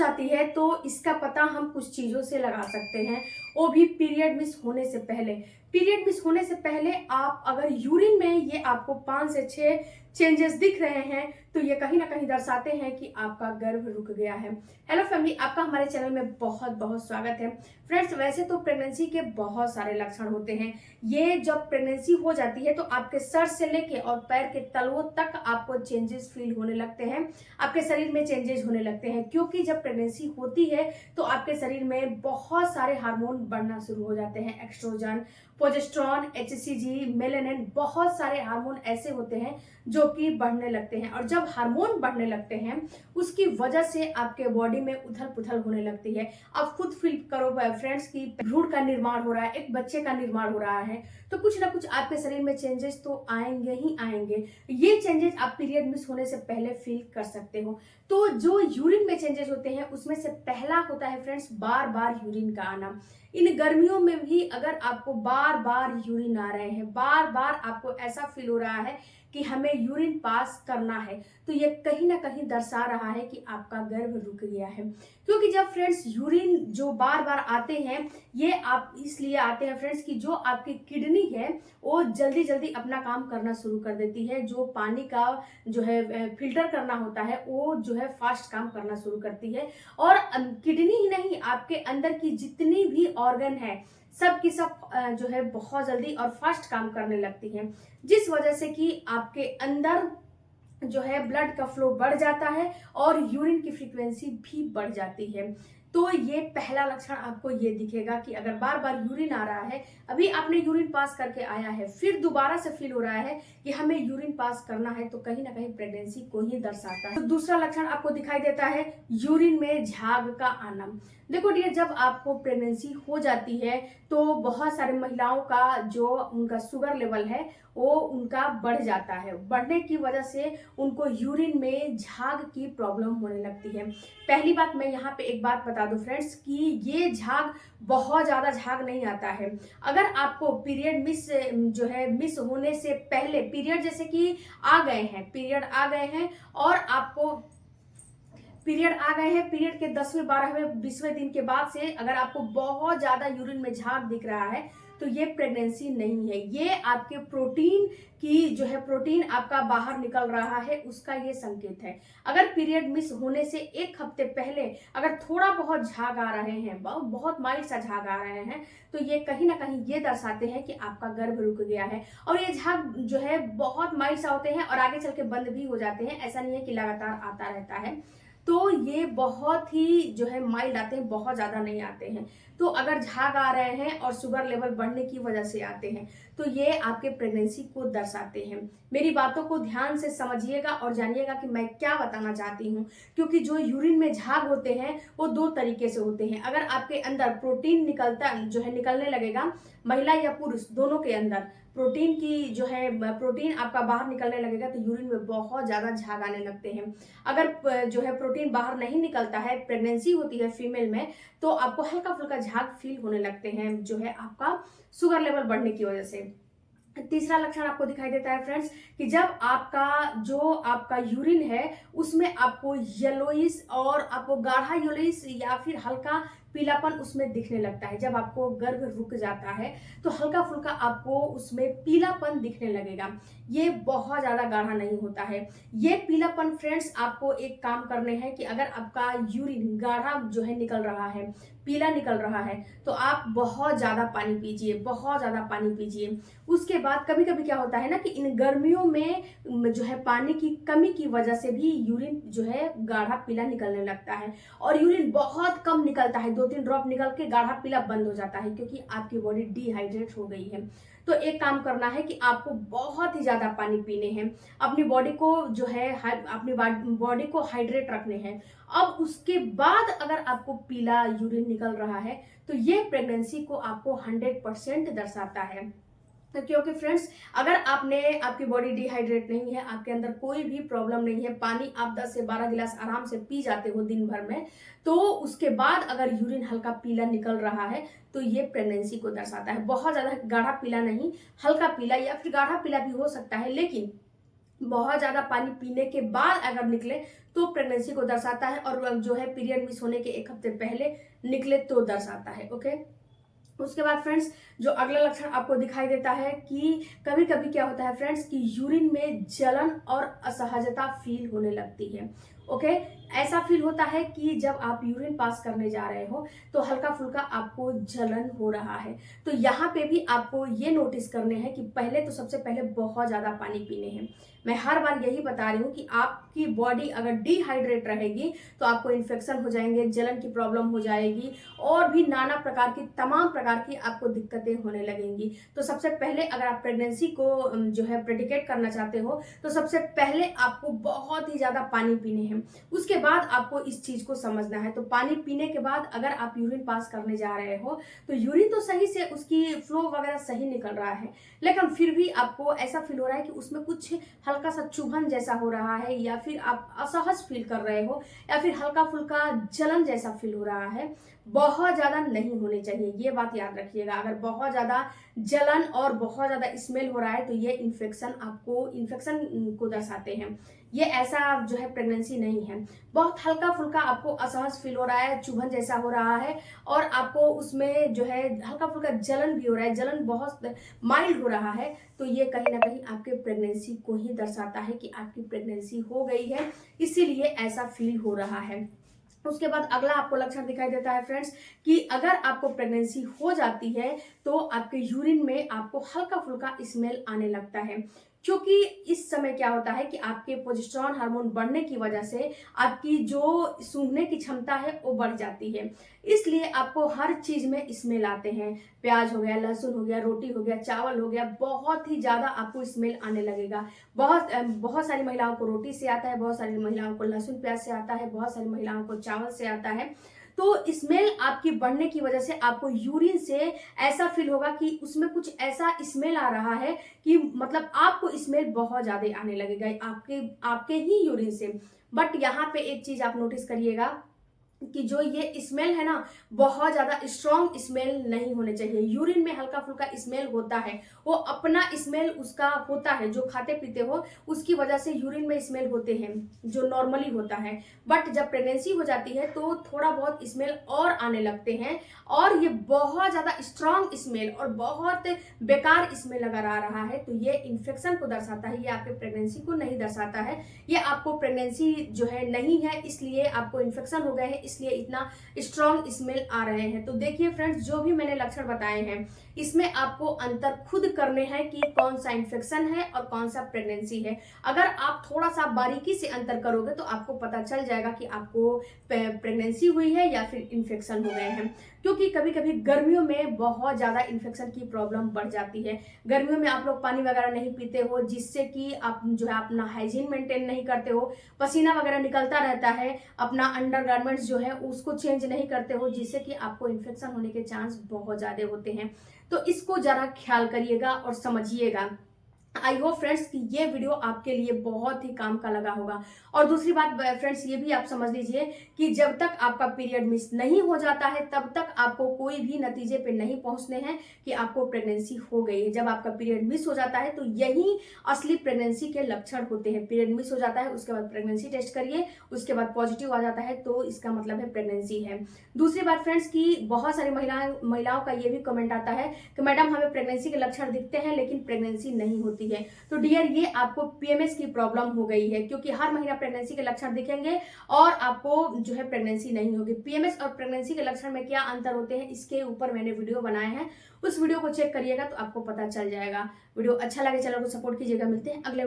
जाती है तो इसका पता हम कुछ चीज़ों से लगा सकते हैं, वो भी पीरियड मिस होने से पहले। पीरियड मिस होने से पहले आप अगर यूरिन में ये आपको 5 से 6 चेंजेस दिख रहे हैं तो ये कहीं ना कहीं दर्शाते हैं कि आपका गर्भ रुक गया है। हेलो फैमिली, आपका हमारे चैनल में बहुत बहुत स्वागत है। फ्रेंड्स, वैसे तो प्रेगनेंसी के बहुत सारे लक्षण होते हैं। ये जब प्रेगनेंसी हो जाती है तो आपके सर से लेके और पैर के तलवों तक आपको चेंजेस फील होने लगते हैं, आपके शरीर में चेंजेस होने लगते हैं। क्योंकि जब प्रेगनेंसी होती है तो आपके शरीर में बहुत सारे हार्मोन बढ़ना शुरू हो जाते हैं। एक्स्ट्रोजन, प्रोजेस्टेरोन, एचसीजी, मेलानिन, बहुत सारे हार्मोन ऐसे होते हैं जो कि बढ़ने लगते हैं। और जब हार्मोन बढ़ने लगते हैं उसकी वजह से आपके बॉडी में उथल पुथल होने लगती है। आप खुद फील करो फ्रेंड्स कि भ्रूण का निर्माण हो रहा है, एक बच्चे का निर्माण हो रहा है, तो कुछ ना कुछ आपके शरीर में चेंजेस तो आएंगे ही आएंगे। ये चेंजेस आप पीरियड मिस होने से पहले फील कर सकते हो। तो जो यूरिन में चेंजेस होते हैं उसमें से पहला होता है फ्रेंड्स बार बार यूरिन का आना। इन गर्मियों में भी अगर आपको बार बार यूरिन आ रहे हैं, बार बार आपको ऐसा फील हो रहा है कि हमें यूरिन पास करना है, तो ये कहीं ना कहीं दर्शा रहा है कि आपका गर्भ रुक गया है। क्योंकि जब फ्रेंड्स यूरिन जो बार बार आते हैं, ये आप इसलिए आते हैं फ्रेंड्स कि जो आपकी किडनी है वो जल्दी जल्दी अपना काम करना शुरू कर देती है। जो पानी का जो है फिल्टर करना होता है वो जो है फास्ट काम करना शुरू करती है। और किडनी ही नहीं, आपके अंदर की जितनी भी ऑर्गन है सब की सब जो है बहुत जल्दी और फास्ट काम करने लगती हैं, जिस वजह से कि आपके अंदर जो है ब्लड का फ्लो बढ़ जाता है और यूरिन की फ्रीक्वेंसी भी बढ़ जाती है। तो ये पहला लक्षण आपको ये दिखेगा कि अगर बार बार यूरिन आ रहा है, अभी आपने यूरिन पास करके आया है, फिर दोबारा से फील हो रहा है कि हमें यूरिन पास करना है, तो कहीं ना कहीं प्रेगनेंसी को ही दर्शाता है। तो दूसरा लक्षण आपको दिखाई देता है यूरिन में झाग का आना। देखो डियर, जब आपको प्रेगनेंसी हो जाती है तो बहुत सारे महिलाओं का जो उनका शुगर लेवल है वो उनका बढ़ जाता है। बढ़ने की वजह से उनको यूरिन में झाग की प्रॉब्लम होने लगती है। पहली बात मैं यहाँ पे एक बात बता दूं फ्रेंड्स कि ये झाग बहुत ज्यादा झाग नहीं आता है। अगर आपको पीरियड मिस होने से पहले, पीरियड जैसे कि आ गए हैं, पीरियड आ गए हैं और आपको पीरियड के 10वें 12वें 20वें दिन के बाद से अगर आपको बहुत ज्यादा यूरिन में झाग दिख रहा है तो ये प्रेगनेंसी नहीं है, ये आपके प्रोटीन की जो है प्रोटीन आपका बाहर निकल रहा है उसका ये संकेत है। अगर पीरियड मिस होने से एक हफ्ते पहले अगर थोड़ा बहुत झाग आ रहे हैं, बहुत माइल्ड सा झाग आ रहे हैं, तो ये कहीं ना कहीं ये दर्शाते हैं कि आपका गर्भ रुक गया है। और ये झाग जो है बहुत माइल्ड सा होते हैं और आगे चल के बंद भी हो जाते हैं, ऐसा नहीं है कि लगातार आता रहता है। तो ये बहुत ही जो है माइल्ड आते हैं, बहुत ज्यादा नहीं आते हैं। तो अगर झाग आ रहे हैं और शुगर लेवल बढ़ने की वजह से आते हैं तो ये आपके प्रेगनेंसी को दर्शाते हैं। मेरी बातों को ध्यान से समझिएगा और जानिएगा कि मैं क्या बताना चाहती हूँ। क्योंकि जो यूरिन में झाग होते हैं वो दो तरीके से होते हैं। अगर आपके अंदर प्रोटीन निकलने लगेगा, महिला या पुरुष दोनों के अंदर प्रोटीन आपका बाहर निकलने लगेगा तो यूरिन में बहुत ज्यादा झाग आने लगते हैं। अगर जो है प्रोटीन बाहर नहीं निकलता है, प्रेगनेंसी होती है फीमेल में, तो आपको हल्का फुल्का झाग फील होने लगते हैं जो है आपका शुगर लेवल बढ़ने की वजह से। तीसरा लक्षण आपको दिखाई देता है फ्रेंड्स कि जब आपका यूरिन है उसमें आपको येलोइश और आपको गाढ़ा येलोइश या फिर हल्का पीलापन उसमें दिखने लगता है। जब आपको गर्भ रुक जाता है तो हल्का फुल्का आपको उसमें पीलापन दिखने लगेगा। ये बहुत ज्यादा गाढ़ा नहीं होता है। ये पीलापन फ्रेंड्स आपको एक काम करने हैं कि अगर आपका यूरिन गाढ़ा जो है निकल रहा है, पीला निकल रहा है, तो आप बहुत ज्यादा पानी पीजिए, बहुत ज्यादा पानी पीजिए। उसके बाद कभी कभी क्या होता है ना कि इन गर्मियों में जो है पानी की कमी की वजह से भी यूरिन जो है गाढ़ा पीला निकलने लगता है। और यूरिन बहुत कम निकलता है, 2-3 ड्रॉप निकल के गाढ़ा पीला बंद हो जाता है क्योंकि आपकी बॉडी डिहाइड्रेट हो गई है। तो एक काम करना है कि आपको बहुत ही ज्यादा पानी पीने हैं, अपनी बॉडी को जो है अपनी बॉडी को हाइड्रेट रखने हैं। अब उसके बाद अगर आपको पीला यूरिन निकल रहा है तो ये प्रेगनेंसी को आपको 100% दर्शाता है। क्योंकि फ्रेंड्स अगर आपकी बॉडी डिहाइड्रेट नहीं है, आपके अंदर कोई भी प्रॉब्लम नहीं है, पानी आप 10 से 12 गिलास आराम से पी जाते हो दिन भर में, तो उसके बाद अगर यूरिन हल्का पीला निकल रहा है तो ये प्रेगनेंसी को दर्शाता है। बहुत ज्यादा गाढ़ा पीला नहीं, हल्का पीला या फिर गाढ़ा पीला भी हो सकता है, लेकिन बहुत ज़्यादा पानी पीने के बाद अगर निकले तो प्रेगनेंसी को दर्शाता है, और जो है पीरियड मिस होने के 1 हफ्ते पहले निकले तो दर्शाता है। ओके, उसके बाद फ्रेंड्स जो अगला लक्षण आपको दिखाई देता है कि कभी कभी क्या होता है फ्रेंड्स कि यूरिन में जलन और असहजता फील होने लगती है। ओके, ऐसा फील होता है कि जब आप यूरिन पास करने जा रहे हो तो हल्का फुल्का आपको जलन हो रहा है। तो यहाँ पे भी आपको ये नोटिस करने हैं कि पहले तो सबसे पहले बहुत ज़्यादा पानी पीने हैं। मैं हर बार यही बता रही हूँ कि आपकी बॉडी अगर डिहाइड्रेट रहेगी तो आपको इन्फेक्शन हो जाएंगे, जलन की प्रॉब्लम हो जाएगी, और भी नाना प्रकार की तमाम प्रकार की आपको दिक्कतें होने लगेंगी। तो सबसे पहले अगर आप प्रेगनेंसी को जो है प्रेडिकेट करना चाहते हो तो सबसे पहले आपको बहुत ही ज़्यादा पानी पीने हैं। उसके बाद आपको इस चीज़ को समझना है। तो पानी पीने के बाद अगर आप यूरिन पास करने जा रहे हो तो यूरिन तो सही से उसकी फ्लो वगैरह सही निकल रहा है, लेकिन फिर भी आपको ऐसा फील हो रहा है कि उसमें कुछ हल्का सा चुभन जैसा हो रहा है, या फिर आप असहज फील कर रहे हो, या फिर हल्का फुल्का जलन जैसा फील हो रहा है। बहुत ज़्यादा नहीं होनी चाहिए, ये बात याद रखिएगा। अगर बहुत ज़्यादा जलन और बहुत ज़्यादा स्मेल हो रहा है तो ये इन्फेक्शन को दर्शाते हैं। ये ऐसा जो है प्रेगनेंसी नहीं है। बहुत हल्का फुल्का आपको असहज फील हो रहा है, चुभन जैसा हो रहा है, और आपको उसमें जो है हल्का फुल्का जलन भी हो रहा है, जलन बहुत माइल्ड हो रहा है, तो ये कहीं ना कहीं आपके प्रेगनेंसी को ही दर्शाता है कि आपकी प्रेगनेंसी हो गई है, इसीलिए ऐसा फील हो रहा है। उसके बाद अगला आपको लक्षण दिखाई देता है फ्रेंड्स कि अगर आपको प्रेगनेंसी हो जाती है तो आपके यूरिन में आपको हल्का फुल्का स्मेल आने लगता है, क्योंकि इस समय क्या होता है कि आपके प्रोजेस्टेरोन हार्मोन बढ़ने की वजह से आपकी जो सूंघने की क्षमता है वो बढ़ जाती है। इसलिए आपको हर चीज में स्मेल आते हैं। प्याज हो गया, लहसुन हो गया, रोटी हो गया, चावल हो गया, बहुत ही ज्यादा आपको स्मेल आने लगेगा। बहुत सारी महिलाओं को रोटी से आता है, बहुत सारी महिलाओं को लहसुन प्याज से आता है, बहुत सारी महिलाओं को चावल से आता है। तो स्मेल आपकी बढ़ने की वजह से आपको यूरिन से ऐसा फील होगा कि उसमें कुछ ऐसा स्मेल आ रहा है कि मतलब आपको स्मेल बहुत ज्यादा आने लगेगा आपके ही यूरिन से। बट यहाँ पे एक चीज आप नोटिस करिएगा कि जो ये स्मेल है ना, बहुत ज्यादा स्ट्रॉन्ग स्मेल नहीं होने चाहिए। यूरिन में हल्का फुल्का स्मेल होता है, वो अपना स्मेल उसका होता है, जो खाते पीते हो उसकी वजह से यूरिन में स्मेल होते हैं, जो नॉर्मली होता है। बट जब प्रेगनेंसी हो जाती है तो थोड़ा बहुत स्मेल और आने लगते हैं, और ये बहुत ज्यादा स्ट्रॉन्ग स्मेल और बहुत बेकार स्मेल अगर आ रहा है तो ये इन्फेक्शन को दर्शाता है, ये आपके प्रेगनेंसी को नहीं दर्शाता है। ये आपको प्रेगनेंसी जो है नहीं है, इसलिए आपको इन्फेक्शन हो गए हैं, इसलिए इतना स्ट्रॉन्ग स्मेल आ रहे हैं। तो देखिए फ्रेंड्स, जो भी मैंने लक्षण बताए हैं इसमें आपको अंतर खुद करने हैं कि कौन सा इन्फेक्शन है और कौन सा प्रेगनेंसी है। अगर आप थोड़ा सा बारीकी से अंतर करोगे तो आपको पता चल जाएगा कि आपको प्रेगनेंसी हुई है या फिर इन्फेक्शन हो गए हैं। क्योंकि कभी कभी गर्मियों में बहुत ज्यादा इन्फेक्शन की प्रॉब्लम बढ़ जाती है। गर्मियों में आप लोग पानी वगैरह नहीं पीते हो, जिससे कि आप जो है अपना हाइजीन मेंटेन नहीं करते हो, पसीना वगैरह निकलता रहता है, अपना अंडरगारमेंट्स जो है उसको चेंज नहीं करते हो, जिससे कि आपको इन्फेक्शन होने के चांस बहुत ज्यादा होते हैं। तो इसको जरा ख्याल करिएगा और समझिएगा। आई होप फ्रेंड्स कि ये वीडियो आपके लिए बहुत ही काम का लगा होगा। और दूसरी बात फ्रेंड्स, ये भी आप समझ लीजिए कि जब तक आपका पीरियड मिस नहीं हो जाता है तब तक आपको कोई भी नतीजे पे नहीं पहुंचने हैं कि आपको प्रेगनेंसी हो गई है। जब आपका पीरियड मिस हो जाता है तो यही असली प्रेगनेंसी के लक्षण होते हैं। पीरियड मिस हो जाता है, उसके बाद प्रेगनेंसी टेस्ट करिए, उसके बाद पॉजिटिव आ जाता है तो इसका मतलब है प्रेगनेंसी है। दूसरी बात फ्रेंड्स कि बहुत सारी महिलाओं का ये भी कमेंट आता है कि मैडम हमें प्रेगनेंसी के लक्षण दिखते हैं लेकिन प्रेगनेंसी नहीं होती है। तो डियर, ये आपको पीएमएस की प्रॉब्लम हो गई है, क्योंकि हर महीना प्रेगनेंसी के लक्षण दिखेंगे और आपको जो है प्रेगनेंसी नहीं होगी। पीएमएस और प्रेगनेंसी के लक्षण में क्या अंतर होते हैं इसके ऊपर मैंने वीडियो बनाए हैं, उस वीडियो को चेक करिएगा तो आपको पता चल जाएगा। वीडियो अच्छा लगे चैनल को सपोर्ट कीजिएगा। मिलते हैं अगले